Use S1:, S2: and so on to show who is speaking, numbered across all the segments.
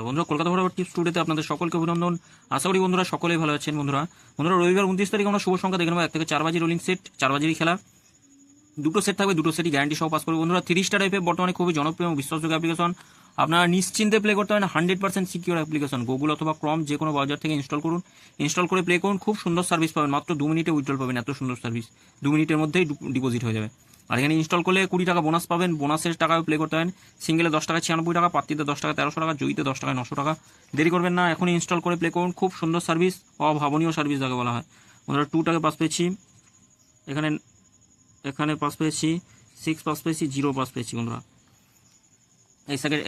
S1: বন্ধুরা, Kolkata forward tips টুডেতে আপনাদের সকলকে অভিনন্দন। আশা করি বন্ধুরা সকলেই ভালো আছেন। বন্ধুরা রবিবার 29 তারিখ আমরা শুভ সংখ্যা দেখে নেবো 1 থেকে 4 বাজি রোলিং সেট, 4 বাজিরই খেলা। দুটো সেট থাকবে, দুটো সেটই গ্যারান্টি সহ পাস করবে। বন্ধুরা 3 স্টার টাইপের বর্তমানে খুবই জনপ্রিয় এবং বিশ্বাসযোগ্য অ্যাপ্লিকেশন। আপনারা নিশ্চিন্তে প্লে করতে পারেন, 100% সিকিউর অ্যাপ্লিকেশন। গুগল অথবা ক্রম যে কোনো ব্রাউজার থেকে ইনস্টল করুন, ইনস্টল করে প্লে করুন। খুব সুন্দর সার্ভিস পাবেন, মাত্র 2 মিনিটে উইথড্রল পাবেন। এত সুন্দর সার্ভিস, 2 মিনিটের মধ্যেই ডিপোজিট হয়ে যাবে। আর এখানে ইনস্টল করলে 20 টাকা বোনাস পাবেন। বোনাসের টাকায় প্লে করতে পারেন। সিঙ্গেলে 10 টাকা 96 টাকা, পাত্তিতে 10 টাকা 1300 টাকা, জয়ীতে 10 টাকা 900 টাকা। দেরি করবেন না, এখনই ইনস্টল করে প্লে করুন। খুব সুন্দর সার্ভিস, অভাবনীয় সার্ভিস যাকে বলা হয়। বন্ধুরা 2 টাকা পাস পেয়েছি, এখানে পাস পেয়েছি 6 পাস পেয়েছি, 0 পাস পেয়েছি। বন্ধুরা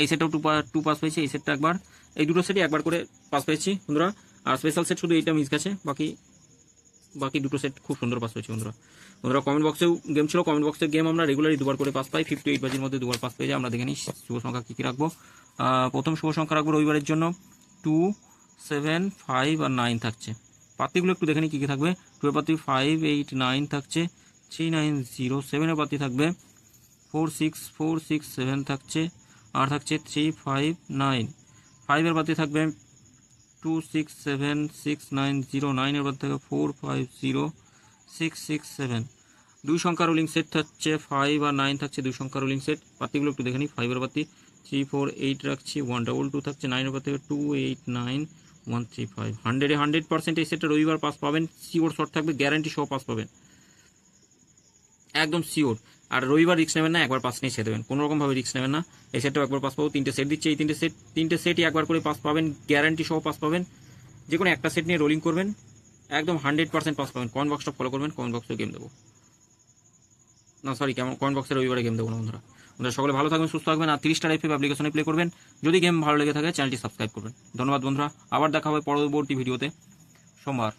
S1: এই সেটটাও 2 পাস পেয়েছি, এই সেটটা একবার, এই দুটো সেটই একবার করে পাস পেয়েছি বন্ধুরা। আর স্পেশাল সেট শুধু এইটা মিস গেছে, বাকি দুটো সেট খুব সুন্দর পাস পেয়েছি। বন্ধুরা কমেন্ট বক্সেও গেম ছিল, কমেন্ট বক্সের গেম আমরা রেগুলারই 2বার করে পাস পাই। 58 বাজির মধ্যে 2বার পাস পেয়ে যাই। আমরা দেখে নিই শুভ সংখ্যা কী রাখবো। প্রথম শুভ সংখ্যা রাখবো রবিবারের জন্য 2, 7, 5 আর 9 থাকছে। পাত্তিগুলো একটু দেখে নিই কী কী থাকবে। 2 এর পাত্তি 5, 8, 9 থাকছে, 3, 9, 0। 7 এর পাত্তি থাকবে 4, 6, 4, 6, 7 থাকছে, আর থাকছে 3, 5, 9। 5 এর পাত্তি থাকবে 2, 6, 7, 6, 9, 0। 9 এর পাত্তি থাকবে 4, 5, 0, 6, 6, 7। 2 সংখ্যা রোলিং সেট থাকছে, 5 আর 9 থাকছে 2 সংখ্যা রোলিং সেট। পাত্তিগুলো একটু দেখে নিই। 5 এর পাত্তি 3, 4, 8 রাখছি, 1, 2, 2 থাকছে। 9 এর পাত্তি 2, 8, 9, 1, 3, 5। 100% এই সেটটা রবিবার পাস পাবেন। শিওর শর্ট থাকবে, গ্যারান্টি সহ পাস পাবেন, একদম শিওর। আর রবিবার রিস্ক নেবেন না, একবার পাস নিয়ে ছেড়ে দেবেন, কোনো রকমভাবে রিস্ক নেবেন না। এই সেটটাও একবার পাস পাবো। 3টে সেট দিচ্ছে, এই 3টে সেটই একবার করে পাস পাবেন, গ্যারান্টি সহ পাস পাবেন। যে কোনো একটা সেট নিয়ে রোলিং করবেন, একদম 100% পাস পাবেন। কমেন্ট বক্সটা ফলো করবেন, কমেন্ট বক্সে গেম দেবো না, সরি, কমেন্ট বক্সে রবিবারে গেম দেবো না। বন্ধুরা সকলে ভালো থাকবেন, সুস্থ থাকবেন। আর 30 স্টার এফএফ অ্যাপ্লিকেশনে প্লে করবেন। যদি গেম ভালো লেগে থাকে চ্যানেলটি সাবস্ক্রাইব করবেন। ধন্যবাদ বন্ধুরা, আবার দেখা হবে পরবর্তী ভিডিওতে সোমবার।